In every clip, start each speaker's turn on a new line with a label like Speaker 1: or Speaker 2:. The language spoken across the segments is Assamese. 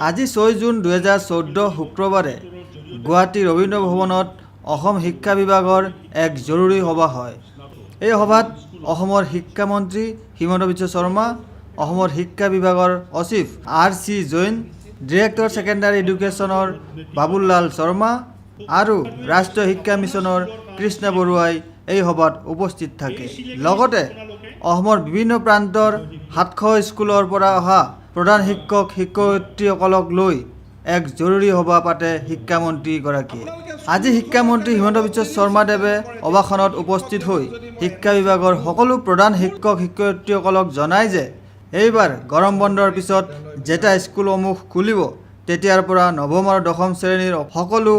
Speaker 1: আজি 6 জুন 2014 শুক্ৰবাৰে গুৱাহাটী ৰবীন্দ্ৰ ভৱনত অসম শিক্ষা বিভাগৰ এক জৰুৰী সভা হয়। এই সভাত অসমৰ শিক্ষামন্ত্ৰী হিমন্ত বিশ্ব শৰ্মা, অসমৰ শিক্ষা বিভাগৰ সচিব R.C. জৈন, ডিৰেক্টৰ ছেকেণ্ডাৰী এডুকেশ্যনৰ বাবুলাল শৰ্মা আৰু ৰাষ্ট্ৰীয় শিক্ষা মিছনৰ কৃষ্ণ বৰুৱাই এই সভাত উপস্থিত থাকে। লগতে অসমৰ বিভিন্ন প্ৰান্তৰ 700 স্কুলৰ পৰা অহা প্ৰধান শিক্ষক শিক্ষয়িত্ৰীসকলক লৈ এক জৰুৰী সভা পাতে শিক্ষামন্ত্ৰীগৰাকীয়ে। আজি শিক্ষামন্ত্ৰী হিমন্ত বিশ্ব শৰ্মাদেৱে সভাখনত উপস্থিত হৈ শিক্ষা বিভাগৰ সকলো প্ৰধান শিক্ষক শিক্ষয়িত্ৰীসকলক জনায় যে এইবাৰ গৰম বন্ধৰ পিছত যেতিয়া স্কুলসমূহ খুলিব তেতিয়াৰ পৰা নৱম আৰু দশম শ্ৰেণীৰ সকলো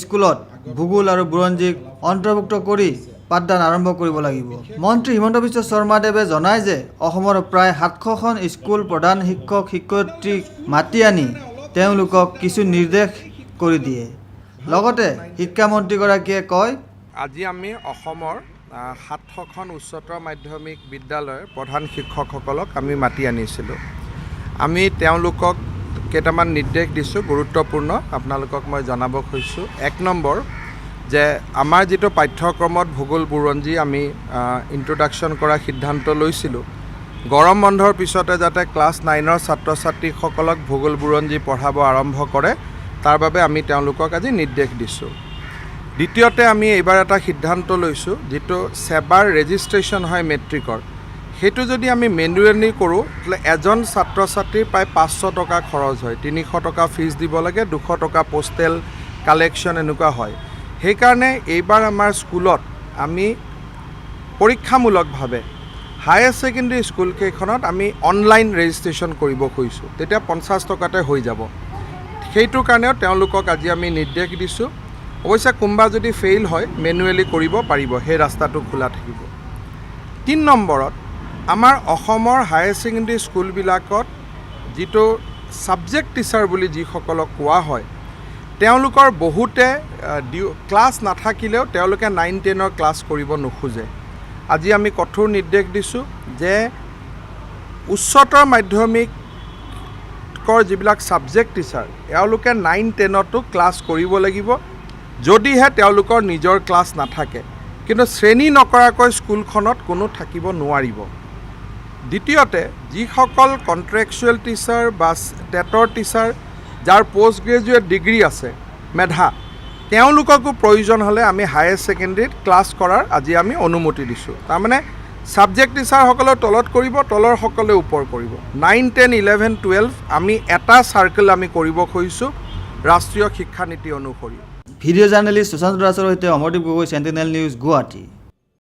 Speaker 1: স্কুলত ভূগোল আৰু বুৰঞ্জীক অন্তৰ্ভুক্ত কৰি পাঠদান আৰম্ভ কৰিব লাগিব। মন্ত্ৰী হিমন্ত বিশ্ব শৰ্মাদেৱে জনায় যে অসমৰ প্ৰায় 700খন স্কুল প্ৰধান শিক্ষক শিক্ষয়িত্ৰীক মাতি আনি তেওঁলোকক কিছু নিৰ্দেশ কৰি দিয়ে। লগতে শিক্ষামন্ত্ৰীগৰাকীয়ে কয়,
Speaker 2: আজি আমি অসমৰ 700খন উচ্চতৰ মাধ্যমিক বিদ্যালয়ৰ প্ৰধান শিক্ষকসকলক আমি মাতি আনিছিলোঁ। আমি তেওঁলোকক কেইটামান নিৰ্দেশ দিছোঁ, গুৰুত্বপূৰ্ণ আপোনালোকক মই জনাব খুজিছোঁ। 1 নম্বৰ যে আমাৰ যিটো পাঠ্যক্ৰমত ভূগোল বুৰঞ্জী আমি ইন্ট্ৰডাকশ্যন কৰা সিদ্ধান্ত লৈছিলোঁ, গৰম বন্ধৰ পিছতে যাতে ক্লাছ 9ৰ ছাত্ৰ ছাত্ৰীসকলক ভূগোল বুৰঞ্জী পঢ়াব আৰম্ভ কৰে, তাৰ বাবে আমি তেওঁলোকক আজি নিৰ্দেশ দিছোঁ। দ্বিতীয়তে আমি এইবাৰ এটা সিদ্ধান্ত লৈছোঁ, যিটো সেবাৰ ৰেজিষ্ট্ৰেশ্যন হয় মেট্ৰিকৰ, সেইটো যদি আমি মেনুৱেলি কৰোঁ তেতিয়াহ'লে এজন ছাত্ৰ ছাত্ৰীৰ প্ৰায় 500 টকা খৰচ হয়। 300 টকা ফিজ দিব লাগে, 200 টকা পোষ্টেল কালেকশ্যন এনেকুৱা হয়। সেইকাৰণে এইবাৰ আমাৰ স্কুলত আমি পৰীক্ষামূলকভাৱে হায়াৰ ছেকেণ্ডেৰী স্কুলকেইখনত আমি অনলাইন ৰেজিষ্ট্ৰেশ্যন কৰিব খুজিছোঁ, তেতিয়া 50 টকাতে হৈ যাব। সেইটোৰ কাৰণেও তেওঁলোকক আজি আমি নিৰ্দেশ দিছোঁ। অৱশ্যে কোনোবা যদি ফেইল হয় মেনুৱেলি কৰিব পাৰিব, সেই ৰাস্তাটো খোলা থাকিব। 3 নম্বৰত আমাৰ অসমৰ হায়াৰ ছেকেণ্ডেৰী স্কুলবিলাকত যিটো ছাবজেক্ট টিচাৰ বুলি যিসকলক কোৱা হয়, তেওঁলোকৰ বহুতে ক্লাছ নাথাকিলেও তেওঁলোকে 9-10ৰ ক্লাছ কৰিব নোখোজে। আজি আমি কঠোৰ নিৰ্দেশ দিছোঁ যে উচ্চতৰ মাধ্যমিকৰ যিবিলাক ছাবজেক্ট টিচাৰ তেওঁলোকে 9-10তো ক্লাছ কৰিব লাগিব, যদিহে তেওঁলোকৰ নিজৰ ক্লাছ নাথাকে। কিন্তু শ্ৰেণী নকৰাকৈ স্কুলখনত কোনো থাকিব নোৱাৰিব। দ্বিতীয়তে যিসকল কণ্ট্ৰেকচুৱেল টিচাৰ বা টেটৰ টিচাৰ যাৰ পষ্ট গ্ৰেজুৱেট ডিগ্ৰী আছে, মেধা, তেওঁলোককো প্ৰয়োজন হ'লে আমি হায়াৰ ছেকেণ্ডেৰীত ক্লাছ কৰাৰ আজি আমি অনুমতি দিছোঁ। তাৰমানে ছাবজেক্ট টিচাৰসকলৰ তলত কৰিব, তলৰ সকলে ওপৰ কৰিব। 9, 10, 11, 12 আমি এটা চাৰ্কেল আমি কৰিব খুজিছোঁ ৰাষ্ট্ৰীয় শিক্ষা নীতি অনুসৰি।
Speaker 1: ভিডিঅ' জাৰ্নেলিষ্ট সুশান্ত দাসৰ সৈতে অমৰদীপ গগৈ, চেণ্টিনেল নিউজ, গুৱাহাটী।